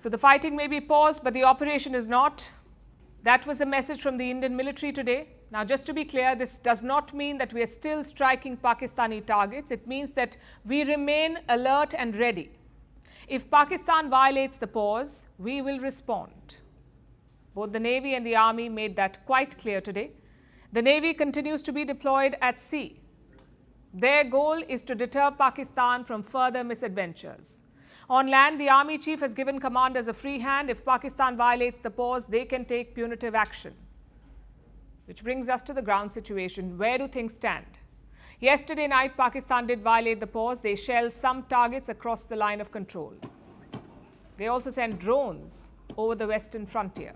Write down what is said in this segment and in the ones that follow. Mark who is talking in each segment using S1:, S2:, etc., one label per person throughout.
S1: So the fighting may be paused, but the operation is not. That was a message from the Indian military today. Now, just to be clear, this does not mean that we are still striking Pakistani targets. It means that we remain alert and ready. If Pakistan violates the pause, we will respond. Both the Navy and the Army made that quite clear today. The Navy continues to be deployed at sea. Their goal is to deter Pakistan from further misadventures. On land, the Army chief has given commanders a free hand. If Pakistan violates the pause, they can take punitive action. Which brings us to the ground situation. Where do things stand? Yesterday night, Pakistan did violate the pause. They shelled some targets across the line of control. They also sent drones over the western frontier.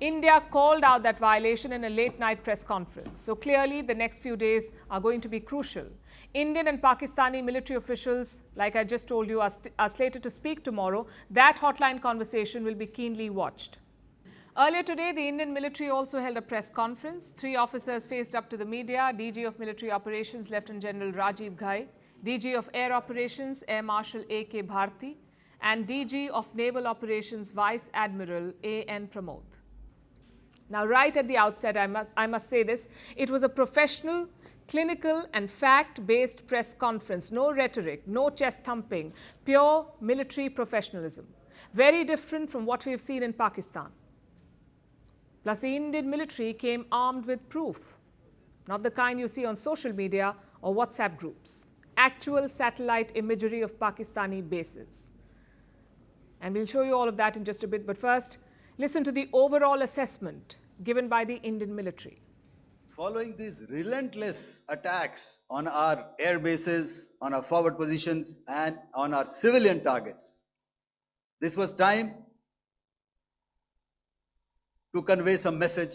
S1: India called out that violation in a late-night press conference. So clearly, the next few days are going to be crucial. Indian and Pakistani military officials, like I just told you, are slated to speak tomorrow. That hotline conversation will be keenly watched. Earlier today, the Indian military also held a press conference. 3 officers faced up to the media: DG of Military Operations, Lieutenant General Rajiv Ghai, DG of Air Operations, Air Marshal A.K. Bharti, and DG of Naval Operations, Vice Admiral A.N. Pramod. Now, right at the outset, I must say this, it was a professional, clinical and fact-based press conference. No rhetoric, no chest thumping, pure military professionalism. Very different from what we've seen in Pakistan. Plus, the Indian military came armed with proof. Not the kind you see on social media or WhatsApp groups. Actual satellite imagery of Pakistani bases. And we'll show you all of that in just a bit. But first, listen to the overall assessment given by the Indian military.
S2: Following these relentless attacks on our air bases, on our forward positions, and on our civilian targets, this was time to convey some message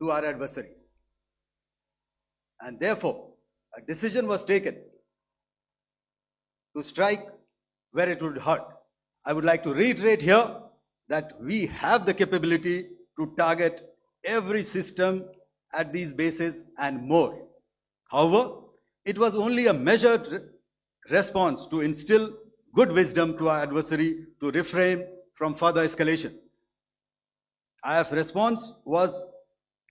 S2: to our adversaries. And therefore, a decision was taken to strike where it would hurt. I would like to reiterate here that we have the capability to target every system at these bases and more. However, it was only a measured response to instill good wisdom to our adversary to refrain from further escalation. IF response was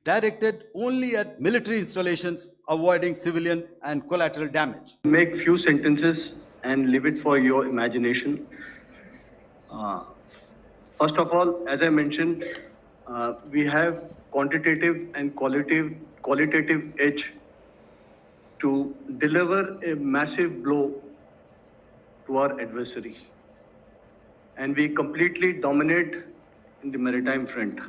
S2: directed only at military installations, avoiding civilian and collateral damage.
S3: Make few sentences and leave it for your imagination. First of all, as I mentioned, we have quantitative and qualitative edge to deliver a massive blow to our adversary. And we completely dominate in the maritime front.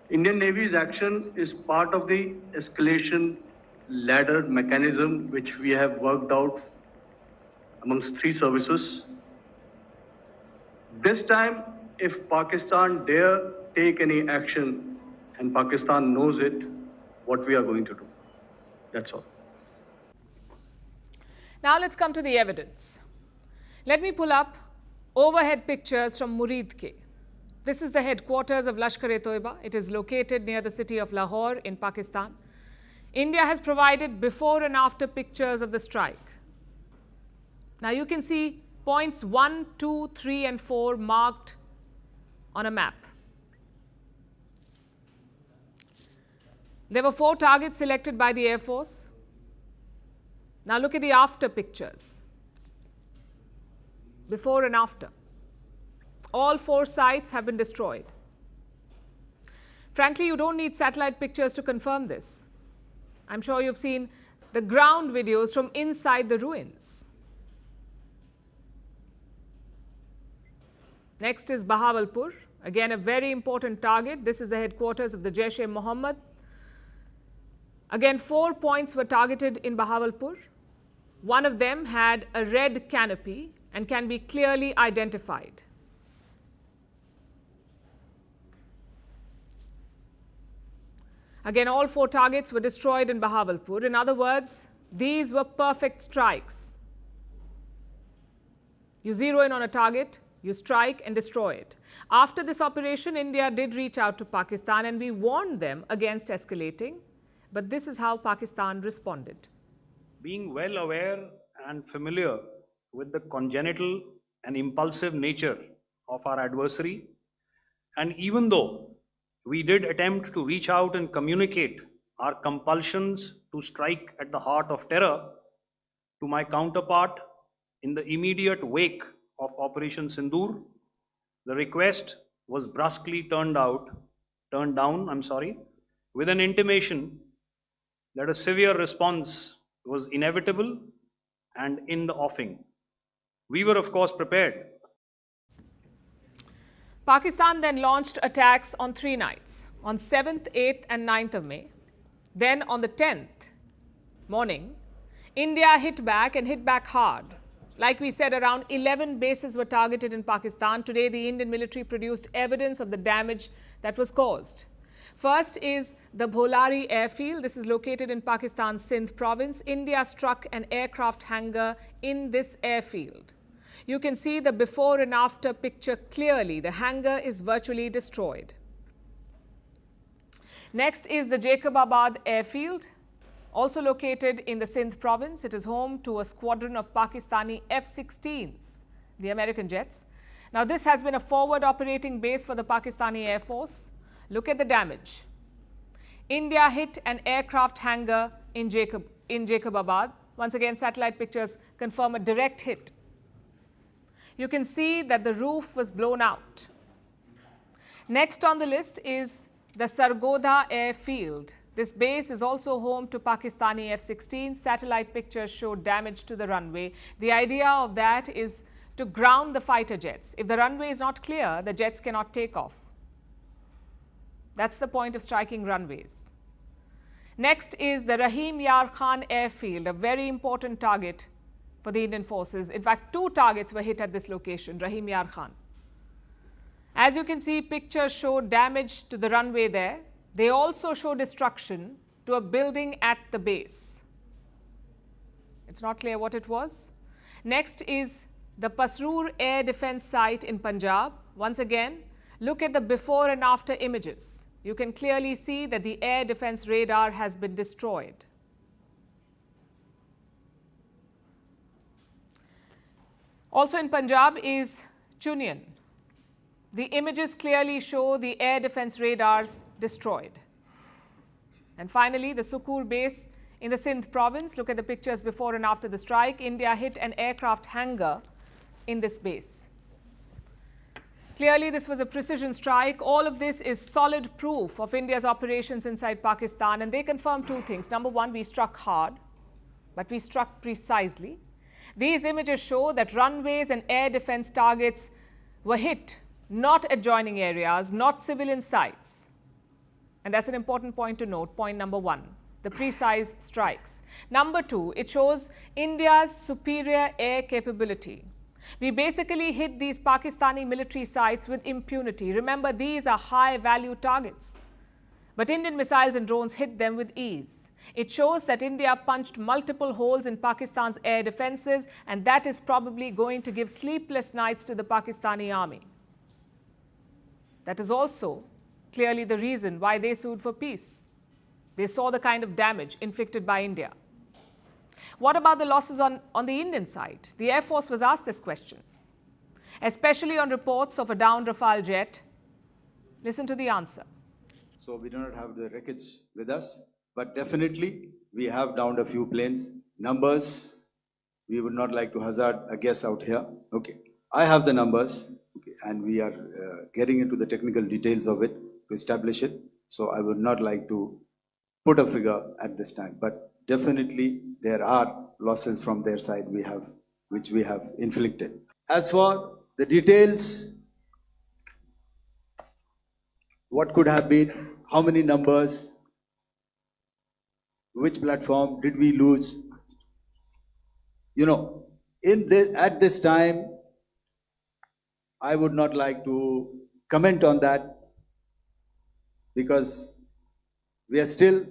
S3: Indian Navy's action is part of the escalation ladder mechanism which we have worked out amongst 3 services. This time, if Pakistan dare take any action, and Pakistan knows it, what we are going to do. That's all.
S1: Now let's come to the evidence. Let me pull up overhead pictures from Muridke. This is the headquarters of Lashkar-e-Toiba. It is located near the city of Lahore in Pakistan. India has provided before and after pictures of the strike. Now you can see points 1, 2, 3 and 4 marked on a map. There were 4 targets selected by the Air Force. Now look at the after pictures. Before and after. All 4 sites have been destroyed. Frankly, you don't need satellite pictures to confirm this. I'm sure you've seen the ground videos from inside the ruins. Next is Bahawalpur, again a very important target. This is the headquarters of the Jaish-e-Mohammed. Again, 4 points were targeted in Bahawalpur. One of them had a red canopy and can be clearly identified. Again, all 4 targets were destroyed in Bahawalpur. In other words, these were perfect strikes. You zero in on a target, you strike and destroy it. After this operation, India did reach out to Pakistan and we warned them against escalating. But this is how Pakistan responded.
S4: Being well aware and familiar with the congenital and impulsive nature of our adversary. And even though we did attempt to reach out and communicate our compulsions to strike at the heart of terror to my counterpart in the immediate wake of Operation Sindur, the request was brusquely turned down, with an intimation that a severe response was inevitable and in the offing. We were, of course, prepared.
S1: Pakistan then launched attacks on 3 nights, on 7th, 8th and 9th of May. Then on the 10th morning, India hit back and hit back hard. Like we said, around 11 bases were targeted in Pakistan. Today, the Indian military produced evidence of the damage that was caused. First is the Bholari airfield. This is located in Pakistan's Sindh province. India struck an aircraft hangar in this airfield. You can see the before and after picture clearly. The hangar is virtually destroyed. Next is the Jacobabad airfield, also located in the Sindh province. It is home to a squadron of Pakistani F-16s, the American jets. Now, this has been a forward operating base for the Pakistani Air Force. Look at the damage. India hit an aircraft hangar in Jacobabad. Once again, satellite pictures confirm a direct hit. You can see that the roof was blown out. Next on the list is the Sargodha airfield. This base is also home to Pakistani F-16. Satellite pictures show damage to the runway. The idea of that is to ground the fighter jets. If the runway is not clear, the jets cannot take off. That's the point of striking runways. Next is the Rahim Yar Khan airfield, a very important target for the Indian forces. In fact, 2 targets were hit at this location, Rahim Yar Khan. As you can see, pictures show damage to the runway there. They also show destruction to a building at the base. It's not clear what it was. Next is the Pasroor Air Defence Site in Punjab. Once again, look at the before and after images. You can clearly see that the air defence radar has been destroyed. Also in Punjab is Chunian. The images clearly show the air defence radars destroyed. And finally, the Sukur base in the Sindh province. Look at the pictures before and after the strike. India hit an aircraft hangar in this base. Clearly, this was a precision strike. All of this is solid proof of India's operations inside Pakistan, and they confirm 2 things. Number one, we struck hard, but we struck precisely. These images show that runways and air defence targets were hit, not adjoining areas, not civilian sites. And that's an important point to note, point number 1, the precise strikes. Number 2, it shows India's superior air capability. We basically hit these Pakistani military sites with impunity. Remember, these are high-value targets. But Indian missiles and drones hit them with ease. It shows that India punched multiple holes in Pakistan's air defences, and that is probably going to give sleepless nights to the Pakistani army. That is also clearly the reason why they sued for peace. They saw the kind of damage inflicted by India. What about the losses on the Indian side? The Air Force was asked this question, especially on reports of a downed Rafale jet. Listen to the answer.
S2: So we do not have the wreckage with us, but definitely we have downed a few planes. Numbers, we would not like to hazard a guess out here. Okay, I have the numbers, okay, and we are getting into the technical details of it to establish it. So I would not like to put a figure at this time, but definitely there are losses from their side which we have inflicted. As for the details, what could have been, how many numbers, which platform did we lose? You know, at this time, I would not like to comment on that because we are still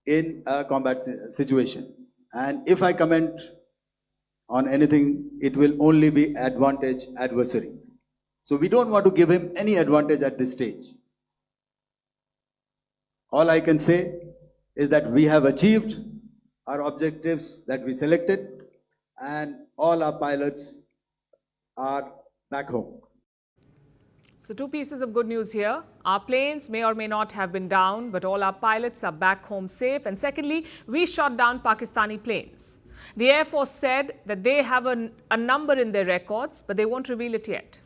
S2: in a combat situation. And if I comment on anything, it will only be advantage adversary. So we don't want to give him any advantage at this stage. All I can say is that we have achieved our objectives that we selected, and all our pilots are back home.
S1: So two pieces of good news here. Our planes may or may not have been down, but all our pilots are back home safe. And secondly, we shot down Pakistani planes. The Air Force said that they have a number in their records, but they won't reveal it yet.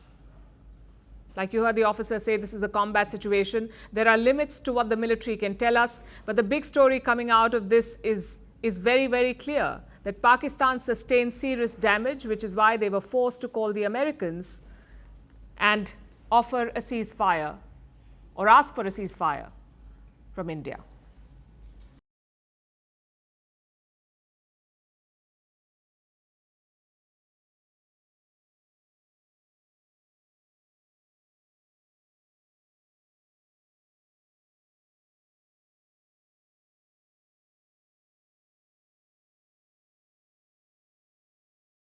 S1: Like you heard the officer say, this is a combat situation. There are limits to what the military can tell us. But the big story coming out of this is very, very clear, that Pakistan sustained serious damage, which is why they were forced to call the Americans and offer a ceasefire or ask for a ceasefire from India.